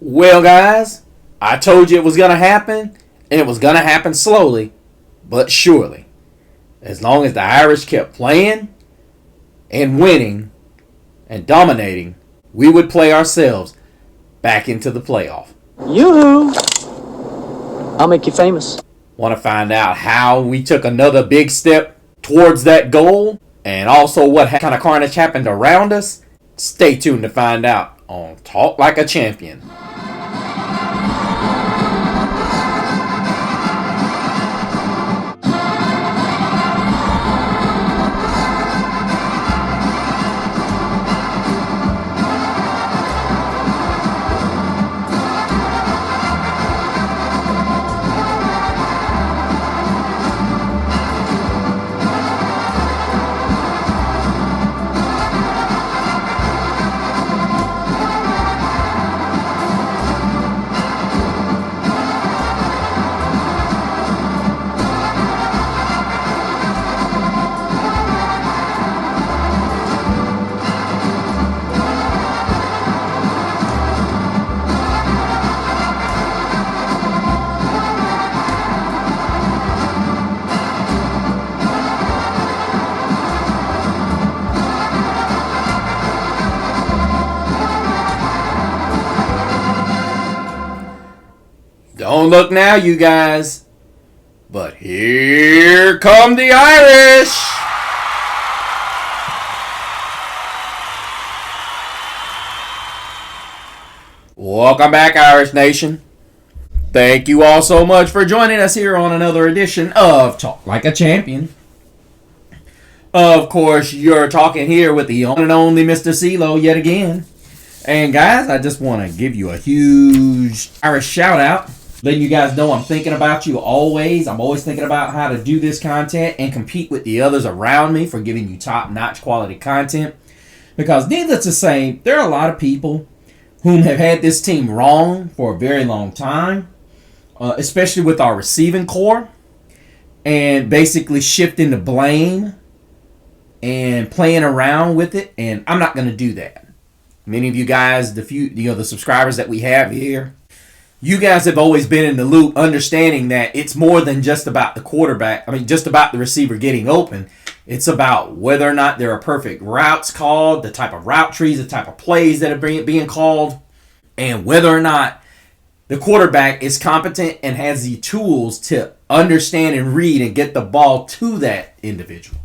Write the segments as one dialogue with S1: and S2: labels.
S1: Well, guys, I told you it was going to happen, and it was going to happen slowly, but surely. As long as the Irish kept playing and winning and dominating, we would play ourselves back into the playoff.
S2: Yoo-hoo! I'll make you famous.
S1: Want to find out how we took another big step towards that goal and also what kind of carnage happened around us? Stay tuned to find out on Talk Like a Champion. Don't look now, you guys. But here come the Irish. Welcome back, Irish Nation. Thank you all so much for joining us here on another edition of Talk Like a Champion. Of course, you're talking here with the one and only Mr. CeeLo yet again. And guys, I just want to give you a huge Irish shout out. Letting you guys know I'm thinking about you always. I'm always thinking about how to do this content and compete with the others around me for giving you top-notch quality content. Because needless to say, there are a lot of people whom have had this team wrong for a very long time. Especially with our receiving core. And basically shifting the blame and playing around with it. And I'm not going to do that. Many of you guys, the subscribers that we have here, you guys have always been in the loop, understanding that it's more than just about the quarterback. Just about the receiver getting open. It's about whether or not there are perfect routes called, the type of route trees, the type of plays that are being called, and whether or not the quarterback is competent and has the tools to understand and read and get the ball to that individual.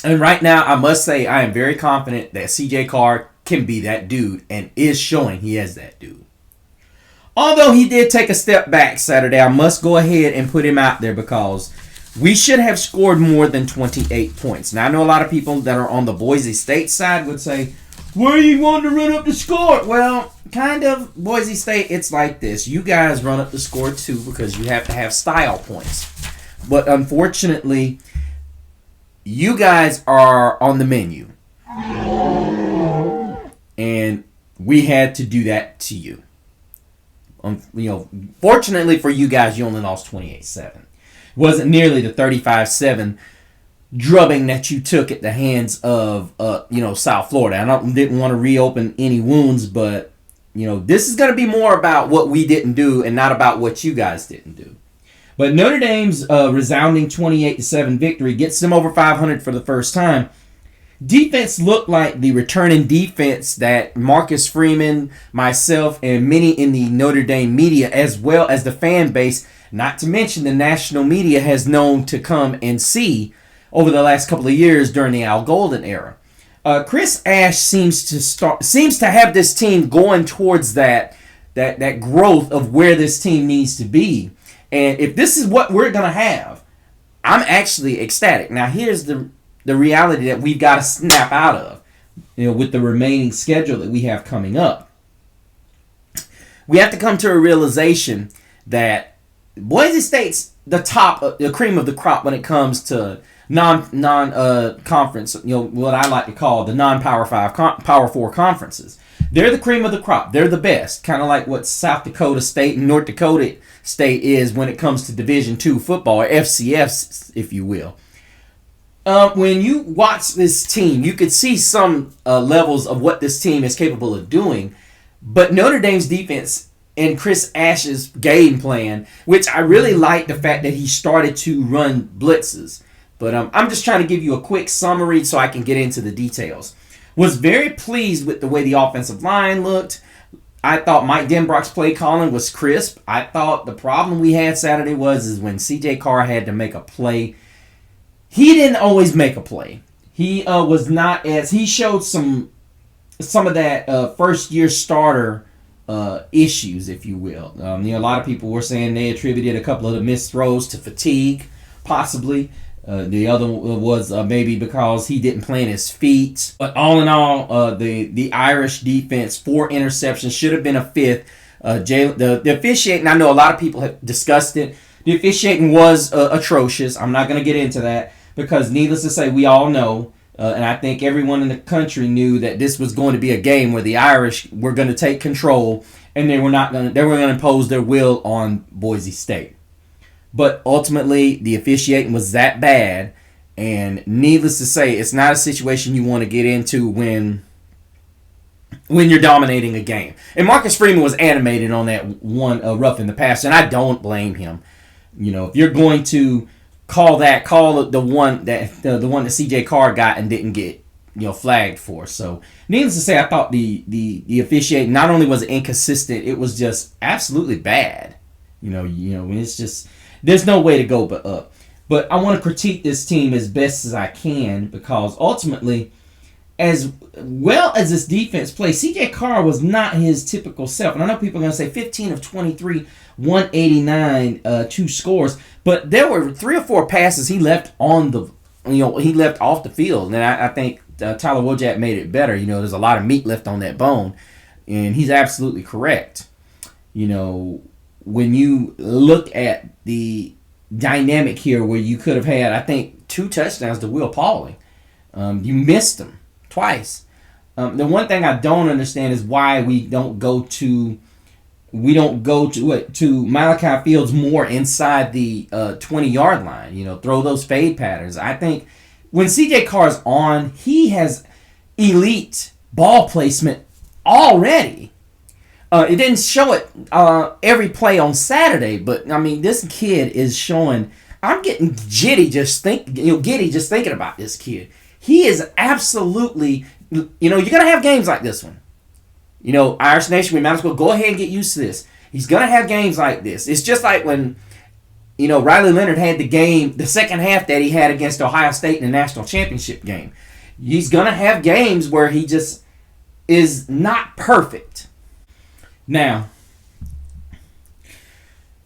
S1: And right now, I must say, I am very confident that CJ Carr can be that dude and is showing he has that dude. Although he did take a step back Saturday, I must go ahead and put him out there because we should have scored more than 28 points. Now, I know a lot of people that are on the Boise State side would say, why you want to run up the score? Well, kind of. Boise State, it's like this. You guys run up the score too because you have to have style points. But unfortunately, you guys are on the menu. And we had to do that to you. Fortunately for you guys, you only lost 28-7. It wasn't nearly the 35-7 drubbing that you took at the hands of, South Florida. I didn't want to reopen any wounds, but, this is going to be more about what we didn't do and not about what you guys didn't do. But Notre Dame's resounding 28-7 victory gets them over 500 for the first time. Defense looked like the returning defense that Marcus Freeman, myself, and many in the Notre Dame media, as well as the fan base, not to mention the national media, has known to come and see over the last couple of years during the Al Golden era. Chris Ash seems to have this team going towards that growth of where this team needs to be. And if this is what we're going to have, I'm actually ecstatic. Now, here's the reality that we've got to snap out of, with the remaining schedule that we have coming up. We have to come to a realization that Boise State's the cream of the crop when it comes to non-conference, what I like to call the non-Power 5, Power 4 conferences. They're the cream of the crop. They're the best, kind of like what South Dakota State and North Dakota State is when it comes to Division II football, or FCS, if you will. When you watch this team, you could see some levels of what this team is capable of doing. But Notre Dame's defense and Chris Ash's game plan, which I really like the fact that he started to run blitzes. But I'm just trying to give you a quick summary so I can get into the details. Was very pleased with the way the offensive line looked. I thought Mike Denbrock's play calling was crisp. I thought the problem we had Saturday is when C.J. Carr had to make a play. He didn't always make a play. He was not as he showed some of that first year starter issues, if you will. A lot of people were saying they attributed a couple of the missed throws to fatigue, possibly. The other was maybe because he didn't plant his feet. But all in all, the Irish defense, 4 interceptions, should have been a 5th. The officiating, I know a lot of people have discussed it. The officiating was atrocious. I'm not going to get into that because needless to say, we all know, and I think everyone in the country knew that this was going to be a game where the Irish were going to take control and they were going to impose their will on Boise State. But ultimately, the officiating was that bad, and needless to say, it's not a situation you want to get into when you're dominating a game. And Marcus Freeman was animated on that one rough in the pass, and I don't blame him. If you're going to call the one that C.J. Carr got and didn't get flagged for. So, needless to say, I thought the officiating not only was inconsistent, it was just absolutely bad. It's just. There's no way to go but up. But I want to critique this team as best as I can because ultimately, as well as this defense plays, C.J. Carr was not his typical self. And I know people are going to say 15 of 23, 189, 2 scores. But there were 3 or 4 passes he left off the field. And I think Tyler Wojak made it better. There's a lot of meat left on that bone. And he's absolutely correct. When you look at the dynamic here where you could have had, I think, 2 touchdowns to Will Pauling. You missed them twice. The one thing I don't understand is why we don't go to Malachi Fields more inside the 20-yard line. Throw those fade patterns. I think when C.J. Carr's on, he has elite ball placement already. It didn't show it every play on Saturday, but I mean, this kid is showing. I'm getting giddy just thinking about this kid. He is absolutely. You're gonna have games like this one. Irish Nation, we might as well go ahead and get used to this. He's gonna have games like this. It's just like when, Riley Leonard had the second half that he had against Ohio State in the national championship game. He's gonna have games where he just is not perfect. Now,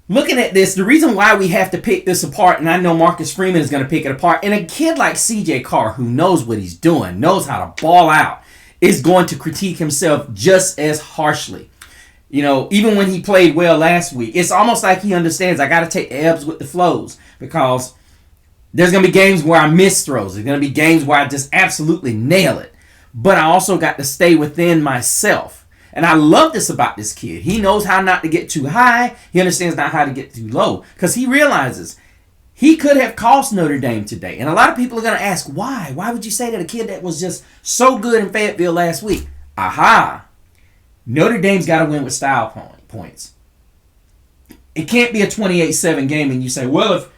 S1: looking at this, the reason why we have to pick this apart, and I know Marcus Freeman is going to pick it apart, and a kid like C.J. Carr, who knows what he's doing, knows how to ball out, is going to critique himself just as harshly. Even when he played well last week, it's almost like he understands I got to take the ebbs with the flows because there's going to be games where I miss throws. There's going to be games where I just absolutely nail it. But I also got to stay within myself. And I love this about this kid. He knows how not to get too high. He understands not how to get too low. Because he realizes he could have cost Notre Dame today. And a lot of people are going to ask, why? Why would you say that a kid that was just so good in Fayetteville last week? Aha. Notre Dame's got to win with style points. It can't be a 28-7 game and you say, well, if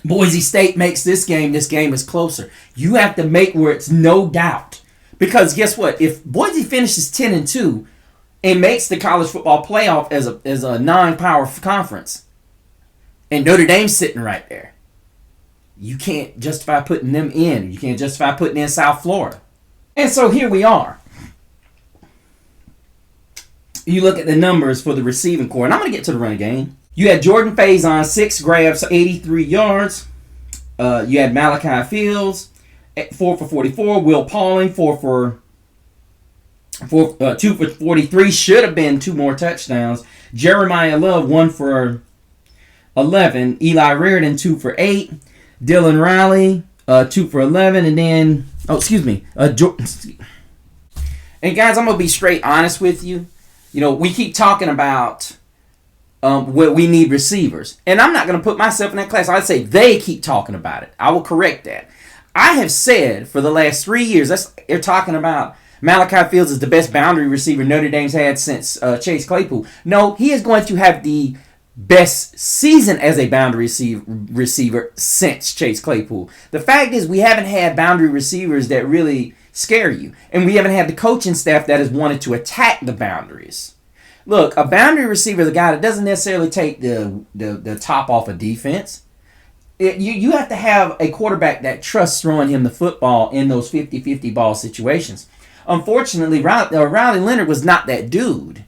S1: Boise State makes this game is closer. You have to make where it's no doubt. Because guess what? If Boise finishes 10-2 and makes the college football playoff as a non-power conference, and Notre Dame's sitting right there, you can't justify putting them in. You can't justify putting in South Florida. And so here we are. You look at the numbers for the receiving corps, and I'm going to get to the run game. You had Jordan Faison, 6 grabs, 83 yards. You had Malachi Fields, 4 for 44. Will Pauling, 2 for 43. Should have been 2 more touchdowns. Jeremiah Love, 1 for 11. Eli Reardon, 2 for 8. Dylan Riley, 2 for 11. And then, and guys, I'm going to be straight honest with you. We keep talking about what we need receivers. And I'm not going to put myself in that class. I'd say they keep talking about it. I will correct that. I have said for the last 3 years, they're talking about Malachi Fields is the best boundary receiver Notre Dame's had since Chase Claypool. No, he is going to have the best season as a boundary receiver since Chase Claypool. The fact is we haven't had boundary receivers that really scare you. And we haven't had the coaching staff that has wanted to attack the boundaries. Look, a boundary receiver is a guy that doesn't necessarily take the top off of defense. You have to have a quarterback that trusts throwing him the football in those 50-50 ball situations. Unfortunately, Riley Leonard was not that dude.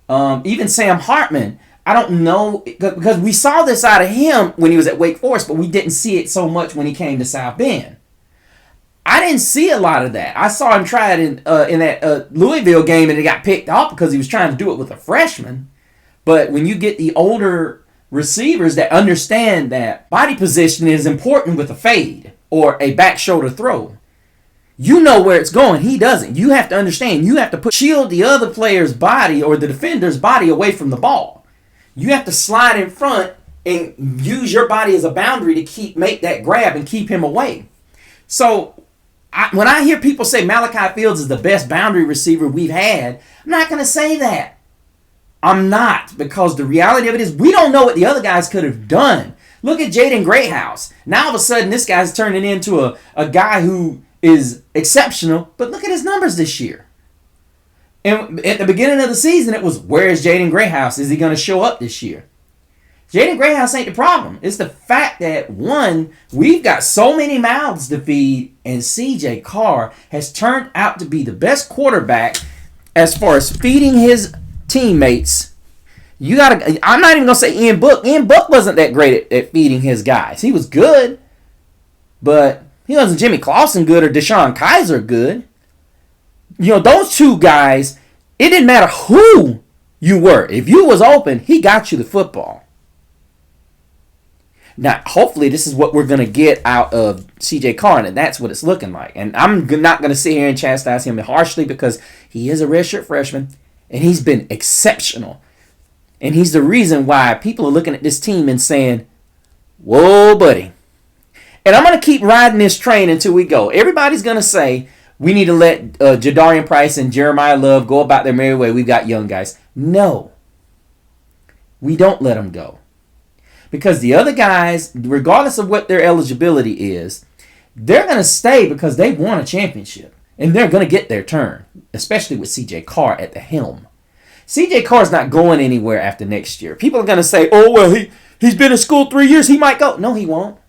S1: Even Sam Hartman, I don't know, because we saw this out of him when he was at Wake Forest, but we didn't see it so much when he came to South Bend. I didn't see a lot of that. I saw him try it in that Louisville game, and it got picked off because he was trying to do it with a freshman. But when you get the older receivers that understand that body position is important with a fade or a back shoulder throw, you know where it's going. He doesn't. You have to understand. You have to shield the other player's body or the defender's body away from the ball. You have to slide in front and use your body as a boundary to make that grab and keep him away. So when I hear people say Malachi Fields is the best boundary receiver we've had, I'm not going to say that. I'm not, because the reality of it is we don't know what the other guys could have done. Look at Jaden Greathouse. Now all of a sudden this guy's turning into a guy who is exceptional, but look at his numbers this year. And at the beginning of the season, it was, where is Jaden Greathouse? Is he going to show up this year? Jaden Greathouse ain't the problem. It's the fact that, one, we've got so many mouths to feed, and CJ Carr has turned out to be the best quarterback as far as feeding his teammates. I'm not even going to say Ian Book. Ian Book wasn't that great at feeding his guys. He was good, but he wasn't Jimmy Clausen good or Deshaun Kaiser good. You know, those two guys, it didn't matter who you were. If you was open, he got you the football. Now, hopefully this is what we're going to get out of CJ Carr, and that's what it's looking like. And I'm not going to sit here and chastise him harshly because he is a redshirt freshman, and he's been exceptional. And he's the reason why people are looking at this team and saying, whoa, buddy. And I'm going to keep riding this train until we go. Everybody's going to say, we need to let Jadarian Price and Jeremiah Love go about their merry way. We've got young guys. No. We don't let them go. Because the other guys, regardless of what their eligibility is, they're going to stay because they won a championship. And they're going to get their turn. Especially with CJ Carr at the helm. CJ Carr's not going anywhere after next year. People are going to say, oh, well, he's been in school 3 years. He might go. No, he won't.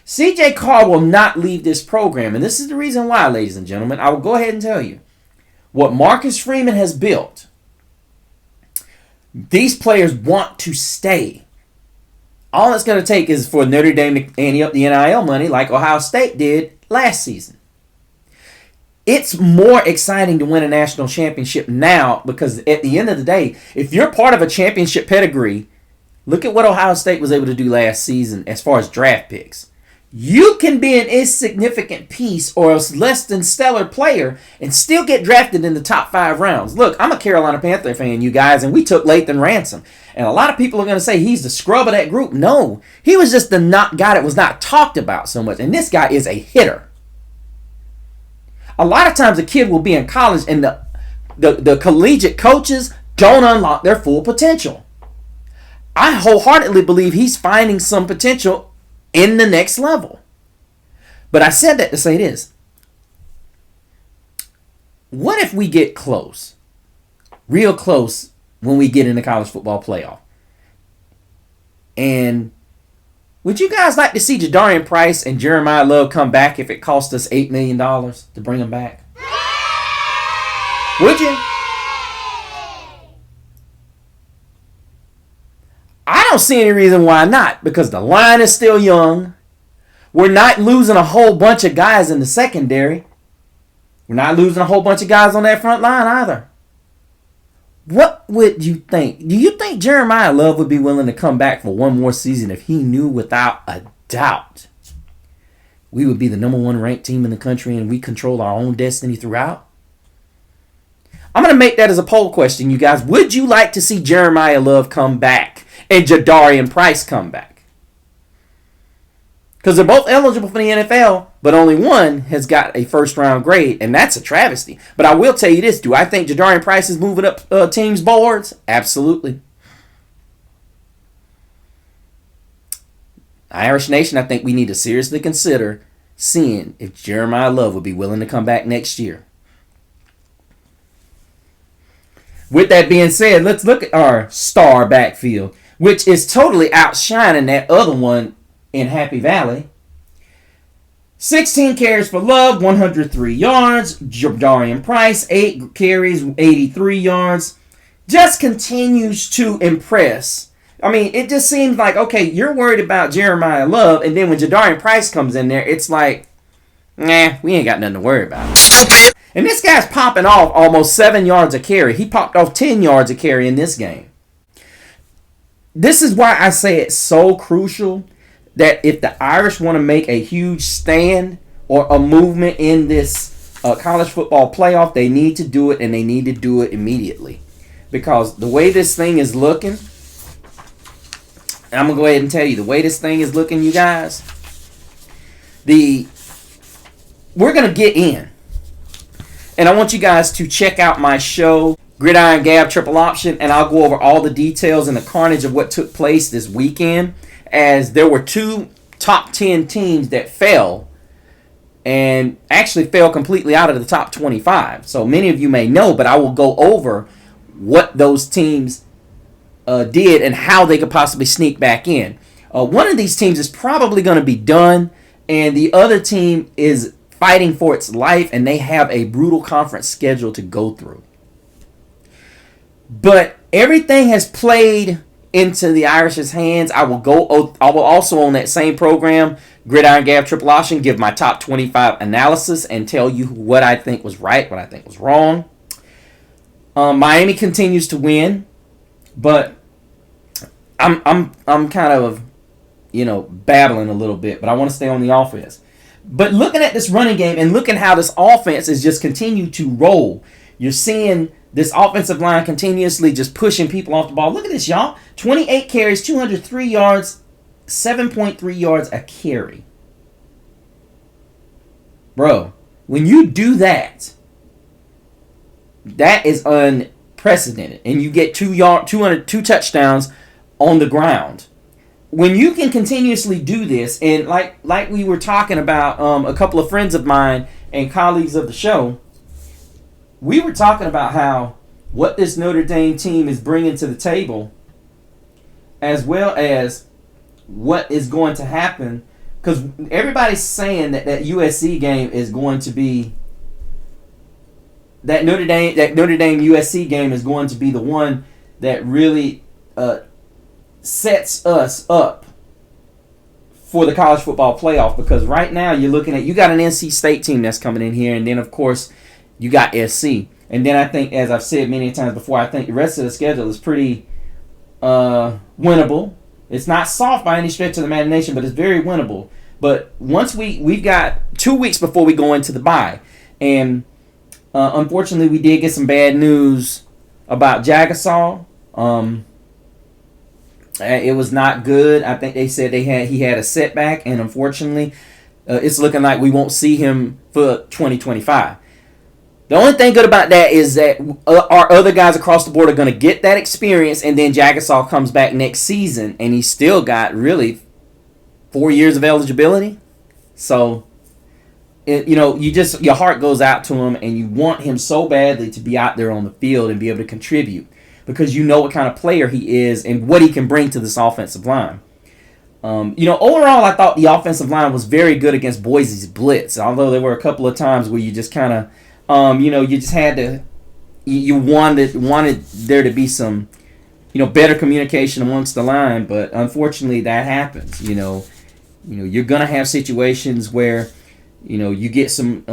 S1: CJ Carr will not leave this program. And this is the reason why, ladies and gentlemen. I will go ahead and tell you. What Marcus Freeman has built, these players want to stay. All it's going to take is for Notre Dame to ante up the NIL money like Ohio State did last season. It's more exciting to win a national championship now because at the end of the day, if you're part of a championship pedigree, look at what Ohio State was able to do last season as far as draft picks. You can be an insignificant piece or a less than stellar player and still get drafted in the top 5 rounds. Look, I'm a Carolina Panther fan, you guys, and we took Lathan Ransom. And a lot of people are going to say he's the scrub of that group. No, he was just the guy that was not talked about so much. And this guy is a hitter. A lot of times a kid will be in college and the collegiate coaches don't unlock their full potential. I wholeheartedly believe he's finding some potential in the next level. But I said that to say this. What if we get close? Real close when we get in the college football playoff. And would you guys like to see Jadarian Price and Jeremiah Love come back if it cost us $8 million to bring them back? Would you? I don't see any reason why not, because the line is still young. We're not losing a whole bunch of guys in the secondary. We're not losing a whole bunch of guys on that front line either. What would you think? Do you think Jeremiah Love would be willing to come back for one more season if he knew without a doubt we would be the number 1 ranked team in the country and we control our own destiny throughout? I'm going to make that as a poll question, you guys. Would you like to see Jeremiah Love come back and Jadarian Price come back? Because they're both eligible for the NFL, but only one has got a first-round grade, and that's a travesty. But I will tell you this. Do I think Jadarian Price is moving up teams' boards? Absolutely. Irish Nation, I think we need to seriously consider seeing if Jeremiah Love would be willing to come back next year. With that being said, let's look at our star backfield, which is totally outshining that other one in Happy Valley. 16 carries for Love, 103 yards. Jadarian Price, 8 carries, 83 yards. Just continues to impress. I mean, it just seems like, okay, you're worried about Jeremiah Love, and then when Jadarian Price comes in there, it's like, nah, we ain't got nothing to worry about. Stupid. And this guy's popping off almost 7 yards a carry. He popped off 10 yards a carry in this game. This is why I say it's so crucial that if the Irish want to make a huge stand or a movement in this college football playoff, they need to do it, and they need to do it immediately. Because the way this thing is looking, I'm going to go ahead and tell you, the way this thing is looking, you guys, we're going to get in. And I want you guys to check out my show, Gridiron Gab Triple Option, and I'll go over all the details and the carnage of what took place this weekend, as there were 2 top 10 teams that fell and actually fell completely out of the top 25. So many of you may know, but I will go over what those teams did and how they could possibly sneak back in. One of these teams is probably going to be done, and the other team is fighting for its life, and they have a brutal conference schedule to go through. But everything has played into the Irish's hands. I will also on that same program, Gridiron Gab Triple Option, give my top 25 analysis and tell you what I think was right, what I think was wrong. Miami continues to win, but I'm kind of, babbling a little bit, but I want to stay on the offense. But looking at this running game and looking how this offense is just continue to roll, you're seeing this offensive line continuously just pushing people off the ball. Look at this, y'all. 28 carries, 203 yards, 7.3 yards a carry. Bro, when you do that, that is unprecedented. And you get 2 touchdowns on the ground. When you can continuously do this, and like we were talking about, a couple of friends of mine and colleagues of the show, we were talking about how what this Notre Dame team is bringing to the table, as well as what is going to happen, because everybody's saying that USC game is going to be, that Notre Dame USC game is going to be the one that really sets us up for the college football playoff. Because right now you got an NC State team that's coming in here, and then of course you got SC. And then I think, as I've said many times before, I think the rest of the schedule is pretty winnable. It's not soft by any stretch of the imagination, but it's very winnable. But once we've got 2 weeks before we go into the bye, and unfortunately we did get some bad news about Jagasaw. It was not good. I think they said he had a setback, and unfortunately, it's looking like we won't see him for 2025. The only thing good about that is that our other guys across the board are going to get that experience, and then Jagasaw comes back next season, and he's still got really 4 years of eligibility. So, your heart goes out to him, and you want him so badly to be out there on the field and be able to contribute, because you know what kind of player he is and what he can bring to this offensive line. Overall, I thought the offensive line was very good against Boise's blitz, although there were a couple of times where you just kind of, you just had to, you wanted there to be some, better communication amongst the line, but unfortunately that happens. You're gonna have situations where, you get some,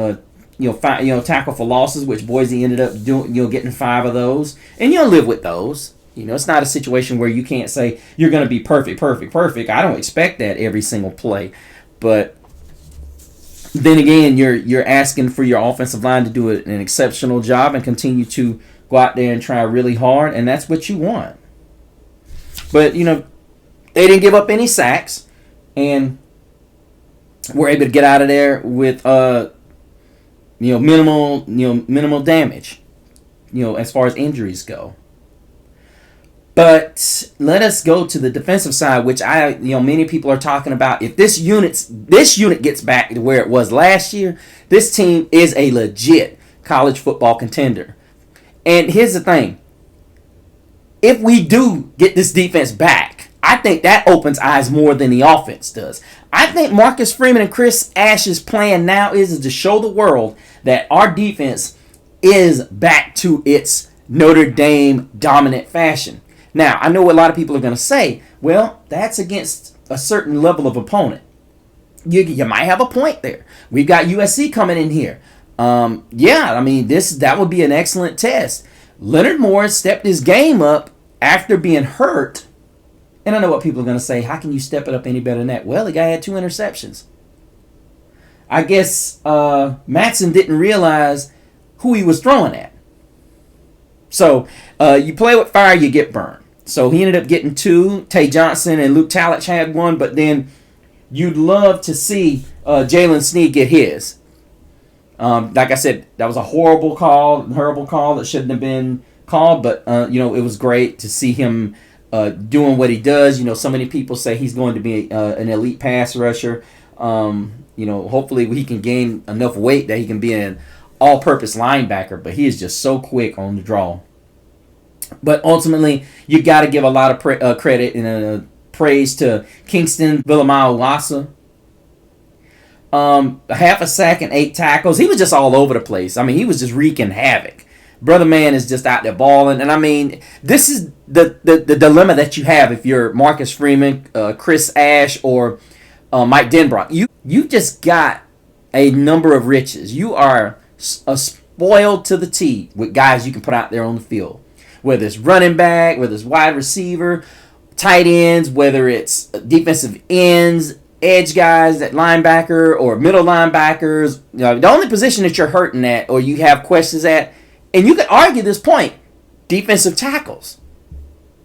S1: tackle for losses, which Boise ended up doing, getting 5 of those, and you'll live with those. It's not a situation where you can't say you're going to be perfect. I don't expect that every single play, but then again, you're asking for your offensive line to do an exceptional job and continue to go out there and try really hard, and that's what you want. But they didn't give up any sacks, and were able to get out of there with minimal damage, as far as injuries go. But let us go to the defensive side, which many people are talking about. If this unit gets back to where it was last year, this team is a legit college football contender. And here's the thing. If we do get this defense back, I think that opens eyes more than the offense does. I think Marcus Freeman and Chris Ash's plan now is to show the world that our defense is back to its Notre Dame dominant fashion. Now, I know what a lot of people are going to say, well, that's against a certain level of opponent. You might have a point there. We've got USC coming in here. That would be an excellent test. Leonard Morris stepped his game up after being hurt. And I know what people are going to say. How can you step it up any better than that? Well, the guy had 2 interceptions. I guess Matson didn't realize who he was throwing at. So you play with fire, you get burned. So he ended up getting 2. Tay Johnson and Luke Talich had 1. But then you'd love to see Jalen Sneed get his. Like I said, that was a horrible call that shouldn't have been called. But, it was great to see him doing what he does. So many people say he's going to be an elite pass rusher. Hopefully he can gain enough weight that he can be an all-purpose linebacker. But he is just so quick on the draw. But ultimately, you got to give a lot of credit and praise to Kingston Villamau-Wassa. Half a sack and 8 tackles. He was just all over the place. I mean, he was just wreaking havoc. Brother man is just out there balling. And I mean, this is the dilemma that you have if you're Marcus Freeman, Chris Ash, or Mike Denbrock. You just got a number of riches. You are spoiled to the teeth with guys you can put out there on the field. Whether it's running back, whether it's wide receiver, tight ends, whether it's defensive ends, edge guys at linebacker or middle linebackers. The only position that you're hurting at or you have questions at, and you could argue this point, defensive tackles.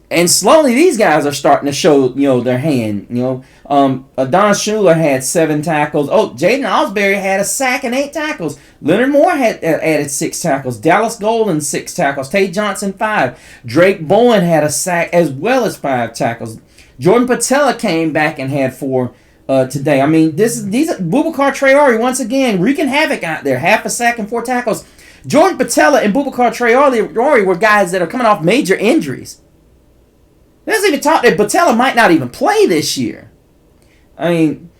S1: And slowly these guys are starting to show, their hand. Don Schuler had 7 tackles. Oh, Jaden Osbury had a sack and 8 tackles. Leonard Moore had added 6 tackles. Dallas Golden 6 tackles. Tay Johnson 5. Drake Bowen had a sack as well as 5 tackles. Jordan Patella came back and had 4 today. I mean, these Boubacar Traore once again wreaking havoc out there. Half a sack and 4 tackles. Jordan Patella and Boubacar Traore were guys that are coming off major injuries. There's even talk that Patella might not even play this year. I mean,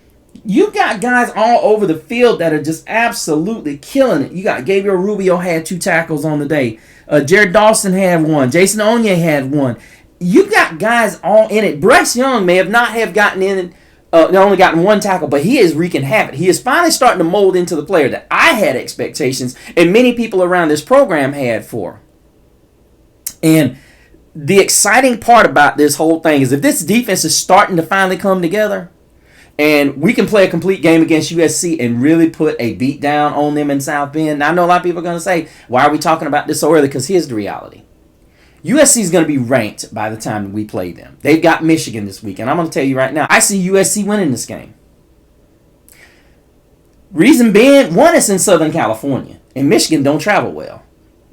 S1: you got guys all over the field that are just absolutely killing it. You got Gabriel Rubio had 2 tackles on the day. Jared Dawson had 1. Jason Onye had 1. You got guys all in it. Bryce Young may not have gotten in, only gotten 1 tackle, but he is wreaking havoc. He is finally starting to mold into the player that I had expectations and many people around this program had for. And the exciting part about this whole thing is if this defense is starting to finally come together and we can play a complete game against USC and really put a beat down on them in South Bend. Now, I know a lot of people are going to say, why are we talking about this so early? Because here's the reality. USC is going to be ranked by the time we play them. They've got Michigan this week, and I'm going to tell you right now, I see USC winning this game. Reason being, one is in Southern California, and Michigan don't travel well.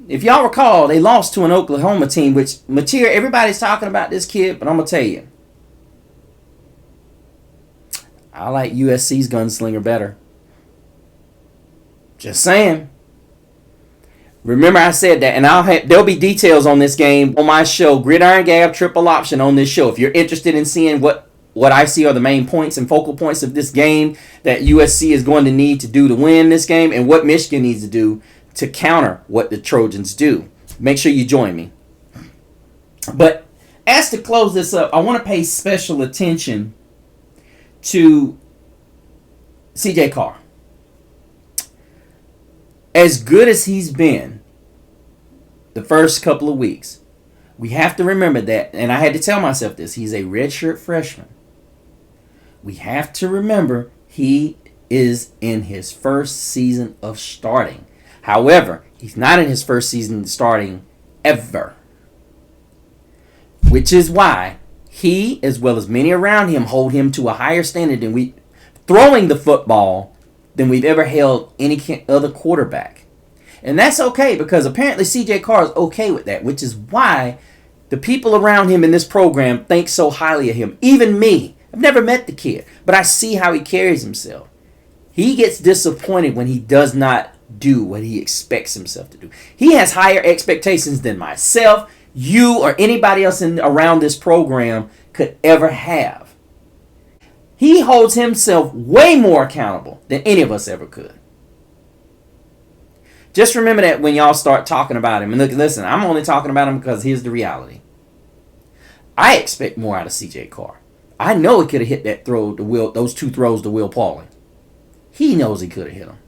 S1: If y'all recall, they lost to an Oklahoma team, which, everybody's talking about this kid, but I'm going to tell you. I like USC's gunslinger better. Just saying. Remember I said that, and there'll be details on this game on my show, Gridiron Gab Triple Option on this show. If you're interested in seeing what I see are the main points and focal points of this game that USC is going to need to do to win this game and what Michigan needs to do to counter what the Trojans do. Make sure you join me. But as to close this up, I want to pay special attention to CJ Carr. As good as he's been the first couple of weeks, we have to remember that, and I had to tell myself this, he's a redshirt freshman. We have to remember he is in his first season of starting. However, he's not in his first season starting ever. Which is why he, as well as many around him, hold him to a higher standard than throwing the football than we've ever held any other quarterback. And that's okay because apparently C.J. Carr is okay with that, which is why the people around him in this program think so highly of him. Even me. I've never met the kid, but I see how he carries himself. He gets disappointed when he does not do what he expects himself to do. He has higher expectations than myself, you, or anybody else around this program could ever have. He holds himself way more accountable than any of us ever could. Just remember that when y'all start talking about him. And look, listen, I'm only talking about him because here's the reality. I expect more out of C.J. Carr. I know he could have hit that throw to Will, those two throws to Will Pauling. He knows he could have hit them.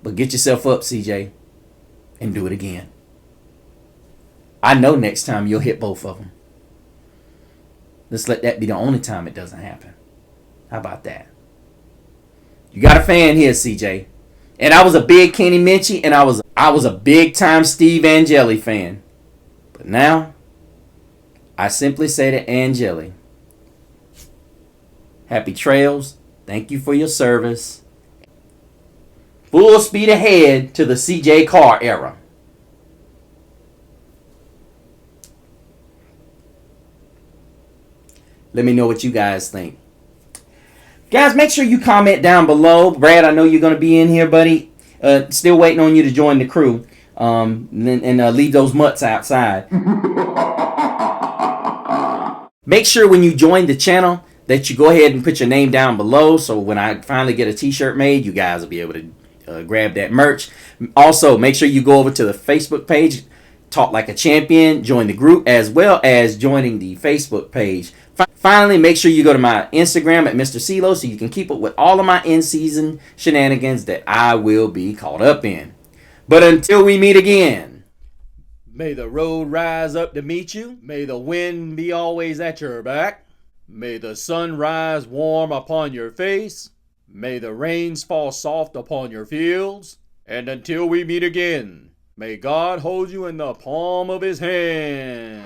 S1: But get yourself up, CJ, and do it again. I know next time you'll hit both of them. Let's let that be the only time it doesn't happen. How about that? You got a fan here, CJ. And I was a big Kenny Minchie, and I was a big time Steve Angeli fan. But now, I simply say to Angeli, happy trails. Thank you for your service. Full speed ahead to the C.J. Carr era. Let me know what you guys think. Guys, make sure you comment down below. Brad, I know you're going to be in here, buddy. Still waiting on you to join the crew. And leave those mutts outside. Make sure when you join the channel that you go ahead and put your name down below. So when I finally get a t-shirt made, you guys will be able to grab that merch. Also, make sure you go over to the Facebook page, Talk Like a Champion, join the group, as well as joining the Facebook page. Finally, make sure you go to my Instagram at Mr. CeeLo so you can keep up with all of my in-season shenanigans that I will be caught up in. But until we meet again, may the road rise up to meet you. May the wind be always at your back. May the sun rise warm upon your face. May the rains fall soft upon your fields. And until we meet again, may God hold you in the palm of his hand.